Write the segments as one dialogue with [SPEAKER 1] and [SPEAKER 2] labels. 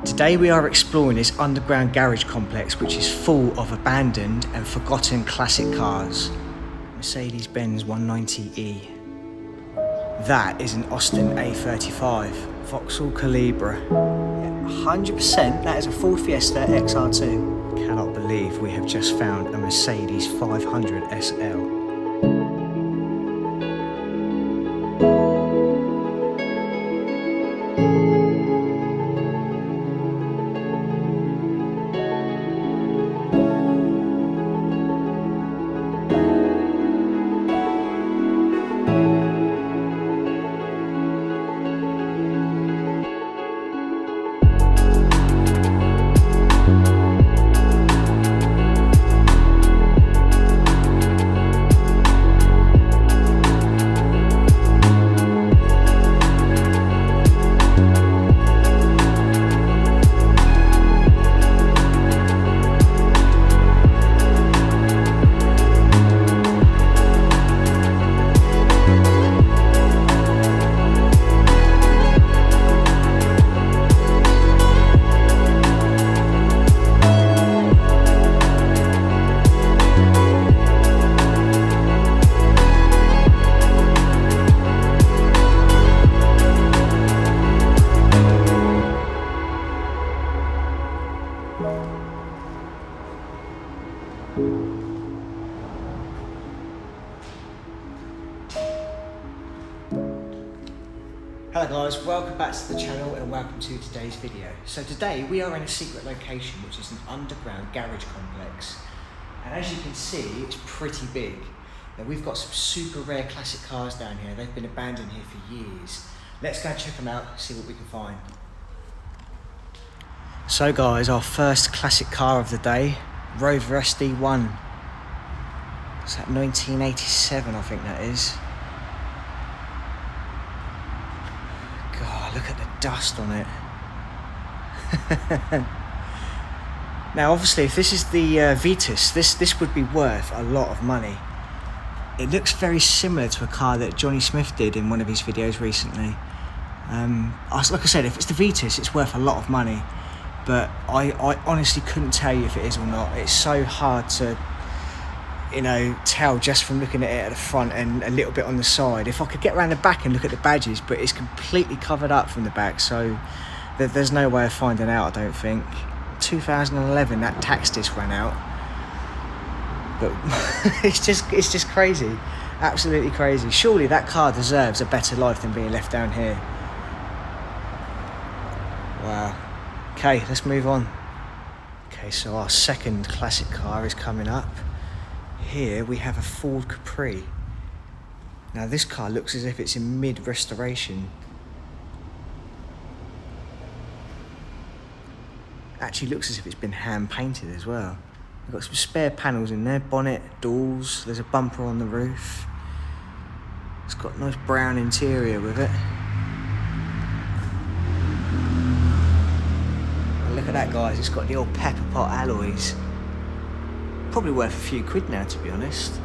[SPEAKER 1] Today we are exploring this underground garage complex which is full of abandoned and forgotten classic cars. Mercedes-Benz 190E. That is an Austin A35 Vauxhall Calibra. 100% that is a Ford Fiesta XR2. Cannot believe we have just found a Mercedes 500 SL. Hello guys, welcome back to the channel and welcome to today's video. So today we are in a secret location which is an underground garage complex, and as you can see it's pretty big. Now we've got some super rare classic cars down here. They've been abandoned here for years. Let's go and check them out, see what we can find. So guys, our first classic car of the day, Rover SD1. It's that 1987 I think that is. God, look at the dust on it. Now obviously if this is the Vitus, this would be worth a lot of money. It looks very similar to a car that Johnny Smith did in one of his videos recently. Like I said, if it's the Vitus it's worth a lot of money, but I honestly couldn't tell you if it is or not. It's so hard to tell just from looking at it at the front and a little bit on the side. If I could get around the back and look at the badges, but it's completely covered up from the back, so there's no way of finding out, I don't think. 2011 that tax disc ran out, but it's just crazy, absolutely crazy. Surely that car deserves a better life than being left down here. Wow. Okay, let's move on. Okay, so our second classic car is coming up. Here we have a Ford Capri. Now this car looks as if it's in mid-restoration. Actually looks as if it's been hand-painted as well. We've got some spare panels in there, bonnet, doors, there's a bumper on the roof. It's got a nice brown interior with it. And look at that guys, it's got the old pepper pot alloys. Probably worth a few quid now, to be honest.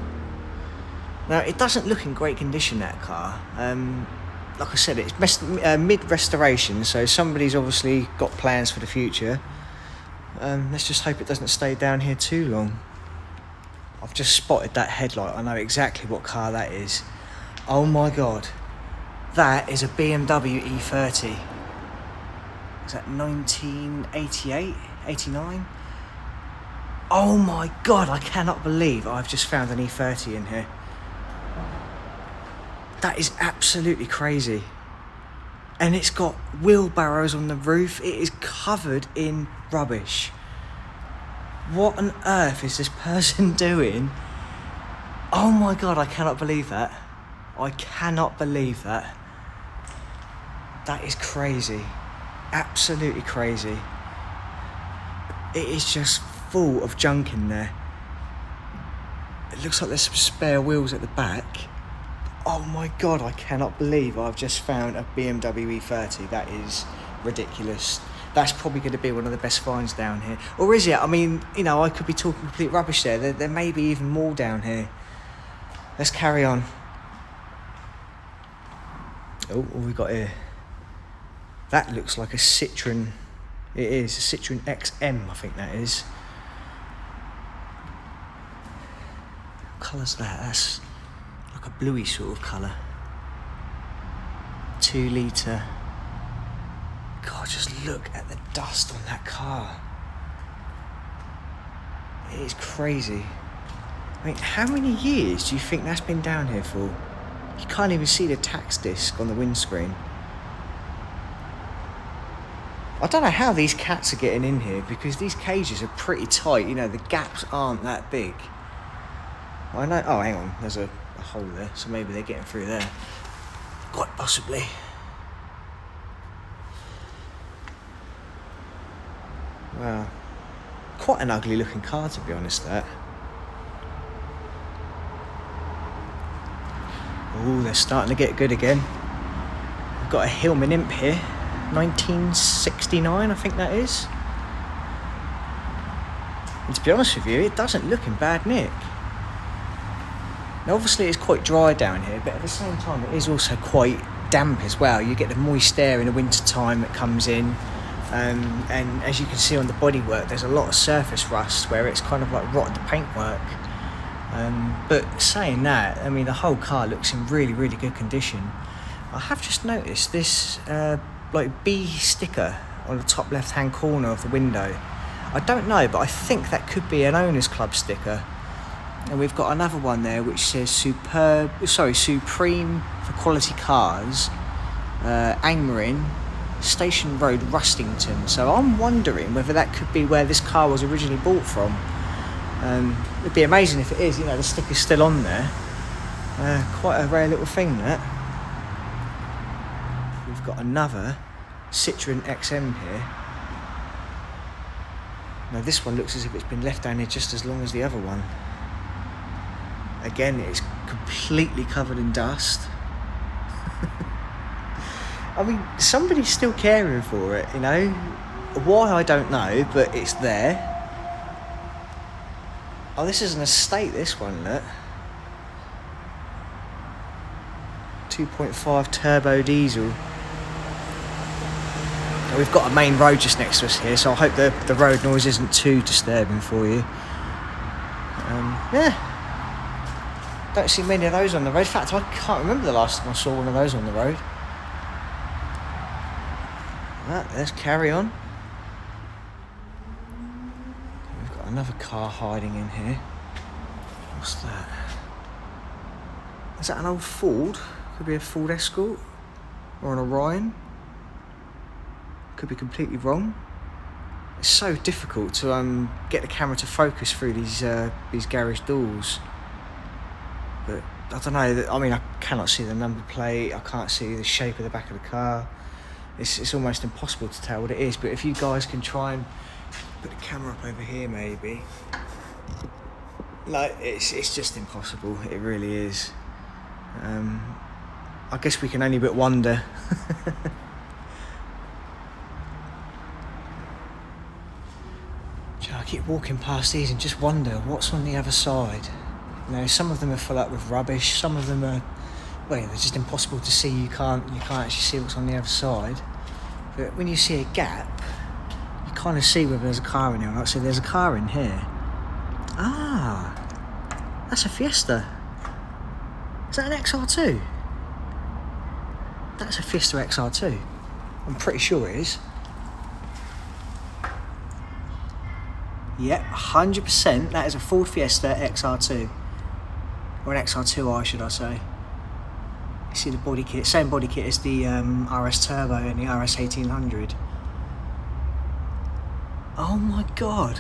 [SPEAKER 1] Now it doesn't look in great condition, that car. Like I said, it's mid-restoration, so somebody's obviously got plans for the future. Let's just hope it doesn't stay down here too long. I've just spotted that headlight. I know exactly what car that is. Oh my god, that is a BMW E30. Is that 1988, 89? Oh my god, I cannot believe I've just found an E30 in here. That is absolutely crazy. And it's got wheelbarrows on the roof. It is covered in rubbish. What on earth is this person doing? Oh my god, I cannot believe that. I cannot believe that. That is crazy. Absolutely crazy. It is just full of junk in there. It looks like there's some spare wheels at the back. Oh my god, I cannot believe I've just found a BMW E30. That is ridiculous. That's probably going to be one of the best finds down here. Or is it? I mean, I could be talking complete rubbish there. There may be even more down here. Let's carry on. Oh, what have we got here? That looks like a Citroen. It is a Citroen XM, I think that is. What colour's that? That's like a bluey sort of colour. 2 litre. God, just look at the dust on that car. It is crazy. I mean, how many years do you think that's been down here for? You can't even see the tax disc on the windscreen. I don't know how these cats are getting in here, because these cages are pretty tight. You know, the gaps aren't that big. I know. Oh, hang on. There's a hole there, so maybe they're getting through there. Quite possibly. Wow. Quite an ugly looking car, to be honest, that. Oh, they're starting to get good again. We've got a Hillman Imp here. 1969, I think that is. And to be honest with you, it doesn't look in bad nick. Now obviously it's quite dry down here, but at the same time it is also quite damp as well. You get the moist air in the winter time that comes in, and as you can see on the bodywork, there's a lot of surface rust where it's kind of like rotted the paintwork. But saying that, I mean, the whole car looks in really, really good condition. I have just noticed this like B sticker on the top left hand corner of the window. I don't know, but I think that could be an owners club sticker. And we've got another one there which says Supreme for quality cars, Angmering, Station Road, Rustington. So I'm wondering whether that could be where this car was originally bought from. It'd be amazing if it is. You know, the sticker's still on there. Quite a rare little thing, that. We've got another Citroen XM here. Now this one looks as if it's been left down here just as long as the other one. Again, it's completely covered in dust. I mean, somebody's still caring for it, you know. Why, I don't know, but it's there. Oh, this is an estate, this one, look. 2.5 turbo diesel. Now, we've got a main road just next to us here, so I hope the road noise isn't too disturbing for you. Yeah. Don't see many of those on the road. In fact, I can't remember the last time I saw one of those on the road. Right, let's carry on. We've got another car hiding in here. What's that? Is that an old Ford? Could be a Ford Escort or an Orion. Could be completely wrong. It's so difficult to get the camera to focus through these garage doors. But I don't know. I mean, I cannot see the number plate. I can't see the shape of the back of the car. It's almost impossible to tell what it is. But if you guys can try and put the camera up over here, maybe. Like, it's just impossible. It really is. I guess we can only but wonder. I keep walking past these and just wonder what's on the other side. You know, some of them are full up with rubbish. Some of them are, well, they're just impossible to see. You can't actually see what's on the other side. But when you see a gap, you kind of see whether there's a car in there or not. So there's a car in here. Ah, that's a Fiesta. Is that an XR2? That's a Fiesta XR2. I'm pretty sure it is. Yep, 100%. That is a Ford Fiesta XR2. Or an XR2i, should I say. You see the body kit, same body kit as the RS Turbo and the RS 1800. Oh my god.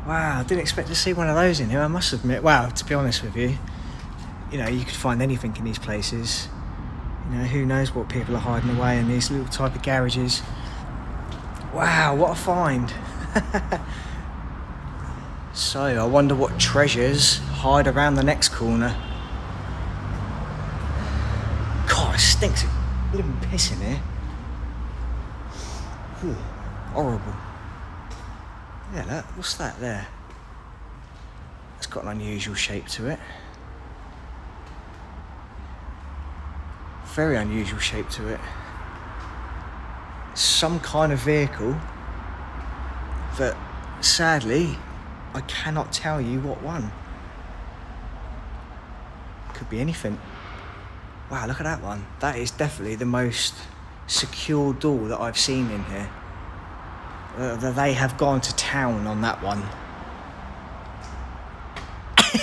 [SPEAKER 1] Wow, I didn't expect to see one of those in here, I must admit. Wow, to be honest with you, you know, you could find anything in these places. You know, who knows what people are hiding away in these little type of garages. Wow, what a find. So, I wonder what treasures hide around the next corner. God, it stinks of living piss in here. Ooh, horrible. Yeah, look, what's that there? It's got an unusual shape to it. Very unusual shape to it. some kind of vehicle, but sadly I cannot tell you what one. Could be anything. Wow, look at that one. That is definitely the most secure door that I've seen in here. They have gone to town on that one.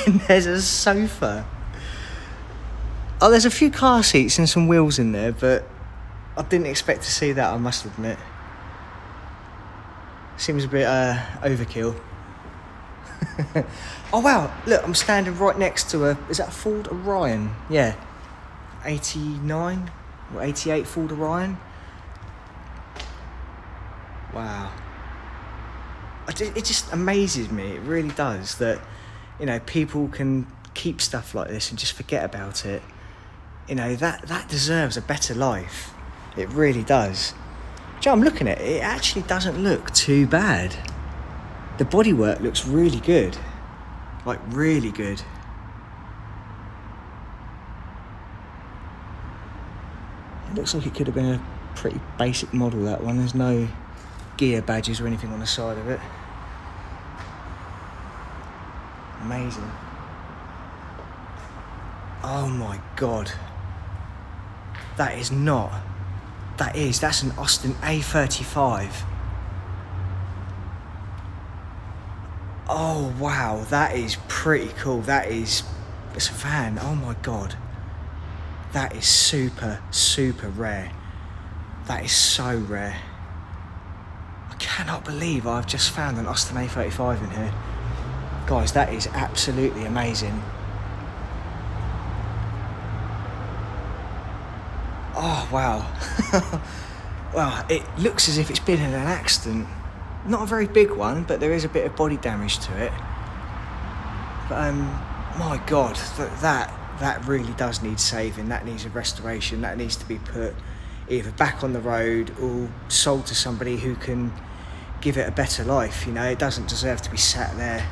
[SPEAKER 1] And there's a sofa. Oh, there's a few car seats and some wheels in there, but I didn't expect to see that, I must admit. Seems a bit overkill. Oh wow, look, I'm standing right next to is that a Ford Orion? Yeah, 89 or 88 Ford Orion. Wow. It just amazes me, it really does, that, you know, people can keep stuff like this and just forget about it. You know, that deserves a better life. It really does. Joe, I'm looking at it, it actually doesn't look too bad. The bodywork looks really good. Like, really good. It looks like it could have been a pretty basic model, that one. There's no gear badges or anything on the side of it. Amazing. Oh my god. That's an Austin A35. Oh wow, that is pretty cool. It's a van, oh my god. That is super, super rare. That is so rare. I cannot believe I've just found an Austin A35 in here. Guys, that is absolutely amazing. Oh wow. Well, it looks as if it's been in an accident. Not a very big one, but there is a bit of body damage to it. But my god, that really does need saving. That needs a restoration. That needs to be put either back on the road or sold to somebody who can give it a better life. You know, it doesn't deserve to be sat there.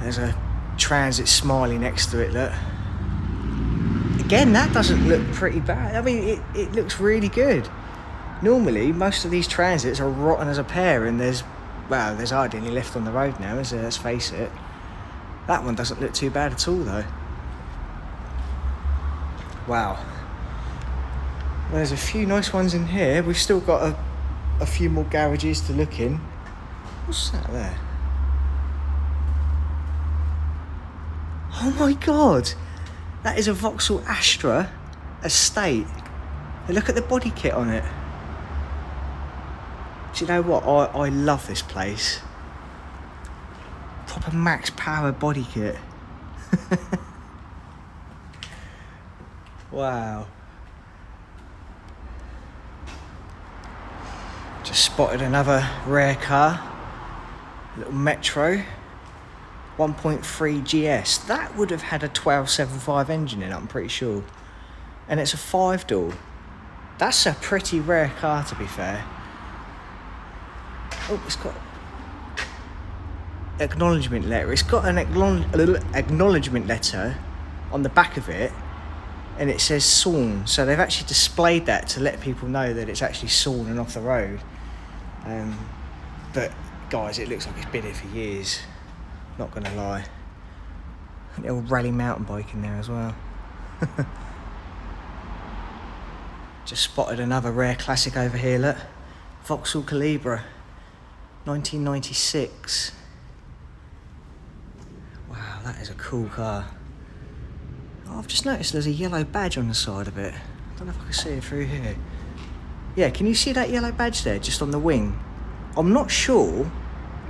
[SPEAKER 1] There's a Transit Smiley next to it, look. Again, that doesn't look pretty bad. I mean, it looks really good. Normally, most of these Transits are rotten as a pair, and there's hardly any left on the road now, is there? Let's face it. That one doesn't look too bad at all, though. Wow. Well, there's a few nice ones in here. We've still got a few more garages to look in. What's that there? Oh my god! That is a Vauxhall Astra Estate. Look at the body kit on it. Do you know what? I love this place. Proper max power body kit. Wow. Just spotted another rare car. A little Metro. 1.3 GS. That would have had a 1275 engine in it, I'm pretty sure. And it's a 5-door. That's a pretty rare car, to be fair. Oh, it's got acknowledgement letter. It's got an acknowledgement letter on the back of it, and it says sawn. So they've actually displayed that to let people know that it's actually sawn and off the road. But guys, it looks like it's been here for years. Not gonna lie. A little rally mountain bike in there as well. Just spotted another rare classic over here, look. Vauxhall Calibra, 1996. Wow, that is a cool car. Oh, I've just noticed there's a yellow badge on the side of it. I don't know if I can see it through here. Yeah, can you see that yellow badge there, just on the wing? I'm not sure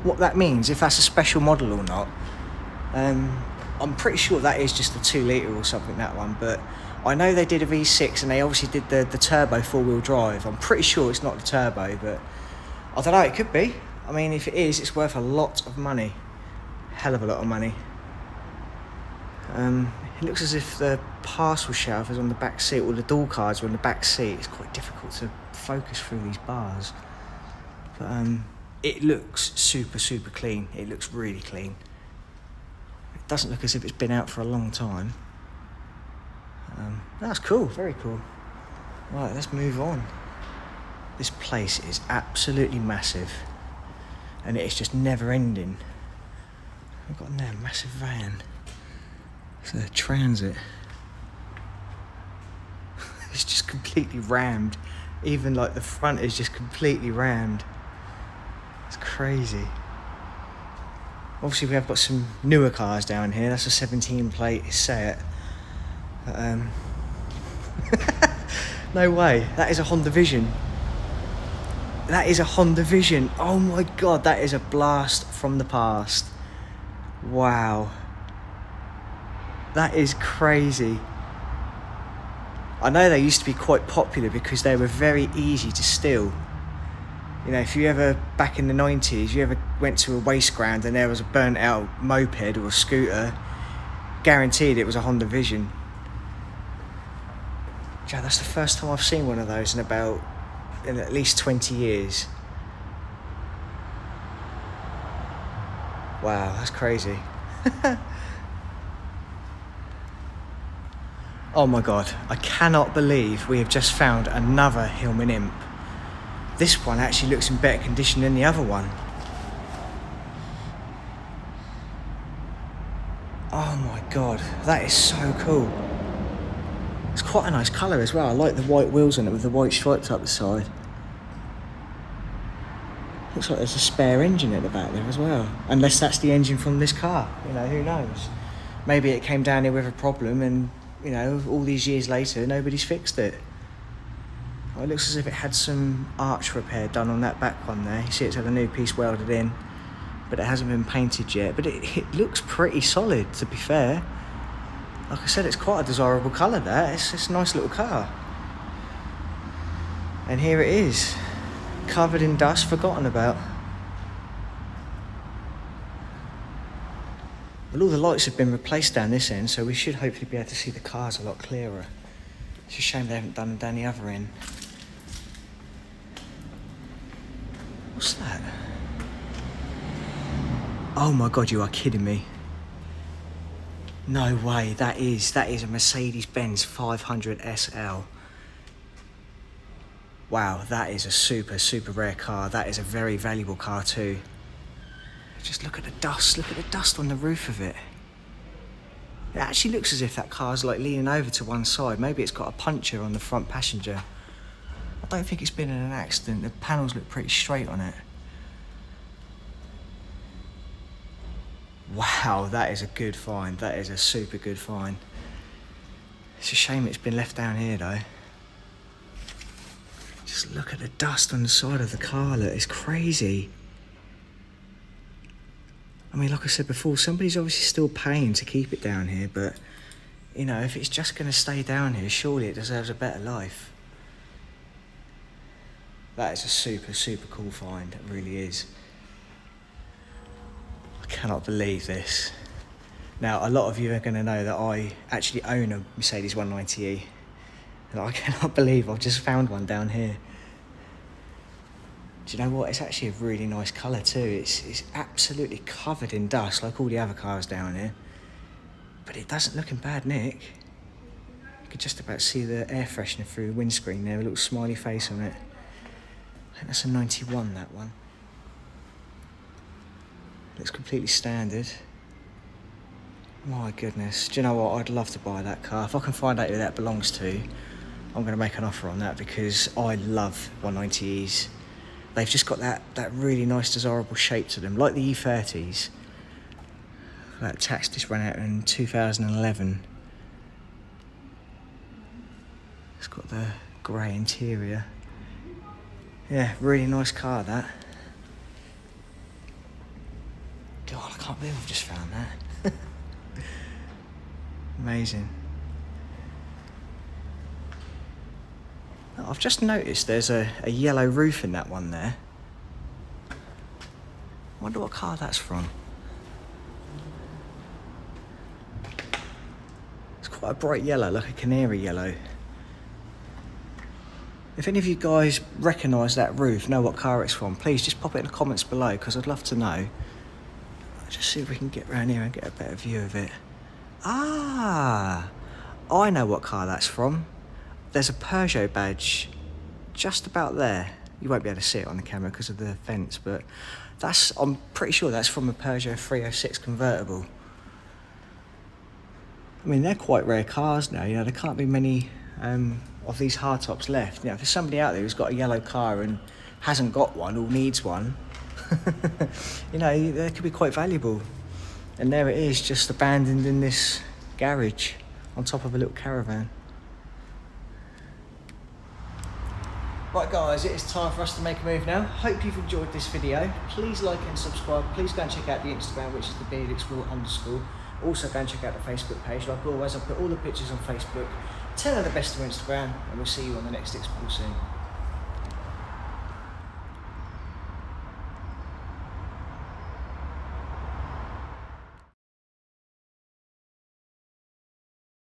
[SPEAKER 1] what that means, if that's a special model or not. I'm pretty sure that is just a 2 litre or something, that one, but I know they did a V6 and they obviously did the turbo 4-wheel drive. I'm pretty sure it's not the turbo, but I don't know, it could be. I mean, if it is, it's worth a lot of money. Hell of a lot of money. It looks as if the parcel shelf is on the back seat, or the door cards are on the back seat. It's quite difficult to focus through these bars. But it looks super, super clean. It looks really clean. It doesn't look as if it's been out for a long time. That's cool, very cool. Right, let's move on. This place is absolutely massive. And it's just never ending. We've got in there a massive van. It's a transit. It's just completely rammed. Even like the front is just completely rammed. It's crazy. Obviously we have got some newer cars down here. That's a 17 plate Seat. But, no way. That is a Honda Vision. That is a Honda Vision. Oh my God, that is a blast from the past. Wow. That is crazy. I know they used to be quite popular because they were very easy to steal. You know, if you ever, back in the 90s, you ever went to a waste ground and there was a burnt out moped or a scooter, guaranteed it was a Honda Vision. Joe, that's the first time I've seen one of those in at least 20 years. Wow, that's crazy. Oh my God, I cannot believe we have just found another Hillman Imp. This one actually looks in better condition than the other one. Oh my God, that is so cool. It's quite a nice colour as well. I like the white wheels on it with the white stripes up the side. Looks like there's a spare engine at the back there as well. Unless that's the engine from this car, you know, who knows? Maybe it came down here with a problem and, you know, all these years later, nobody's fixed it. Well, it looks as if it had some arch repair done on that back one there. You see it's had a new piece welded in, but it hasn't been painted yet. But it looks pretty solid, to be fair. Like I said, it's quite a desirable colour, that. It's a nice little car. And here it is, covered in dust, forgotten about. Well, all the lights have been replaced down this end, so we should hopefully be able to see the cars a lot clearer. It's a shame they haven't done them down the other end. What's that? Oh my God, you are kidding me. No way, that is a Mercedes-Benz 500 SL. Wow, that is a super, super rare car. That is a very valuable car too. Just look at the dust on the roof of it. It actually looks as if that car's like leaning over to one side. Maybe it's got a puncture on the front passenger. I don't think it's been in an accident. The panels look pretty straight on it. Wow, that is a good find. That is a super good find. It's a shame it's been left down here though. Just look at the dust on the side of the car, look, it's crazy. I mean, like I said before, somebody's obviously still paying to keep it down here, but, you know, if it's just going to stay down here, surely it deserves a better life. That is a super, super cool find, it really is. I cannot believe this. Now, a lot of you are going to know that I actually own a Mercedes 190e, and I cannot believe I've just found one down here. Do you know what? It's actually a really nice colour too. It's absolutely covered in dust like all the other cars down here. But it doesn't look in bad nick. You could just about see the air freshener through the windscreen there, a little smiley face on it. I think that's a 91, that one. Looks completely standard. My goodness. Do you know what? I'd love to buy that car. If I can find out who that belongs to, I'm going to make an offer on that because I love 190Es. They've just got that really nice, desirable shape to them, like the E30s. That tax just ran out in 2011. It's got the grey interior. Yeah, really nice car, that. God, I can't believe I've just found that. Amazing. I've just noticed there's a yellow roof in that one there. I wonder what car that's from. It's quite a bright yellow, like a canary yellow. If any of you guys recognise that roof, know what car it's from, please just pop it in the comments below because I'd love to know. Just see if we can get around here and get a better view of it. Ah, I know what car that's from. There's a Peugeot badge just about there. You won't be able to see it on the camera because of the fence, but I'm pretty sure that's from a Peugeot 306 convertible. I mean, they're quite rare cars now, you know, there can't be many of these hardtops left. You know, if there's somebody out there who's got a yellow car and hasn't got one or needs one, you know, they could be quite valuable. And there it is, just abandoned in this garage on top of a little caravan. Right guys, it is time for us to make a move now. Hope you've enjoyed this video. Please like and subscribe. Please go and check out the Instagram, which is the belivw__. Also go and check out the Facebook page. Like always, I'll put all the pictures on Facebook. 10 of the best on Instagram, and we'll see you on the next Explore soon.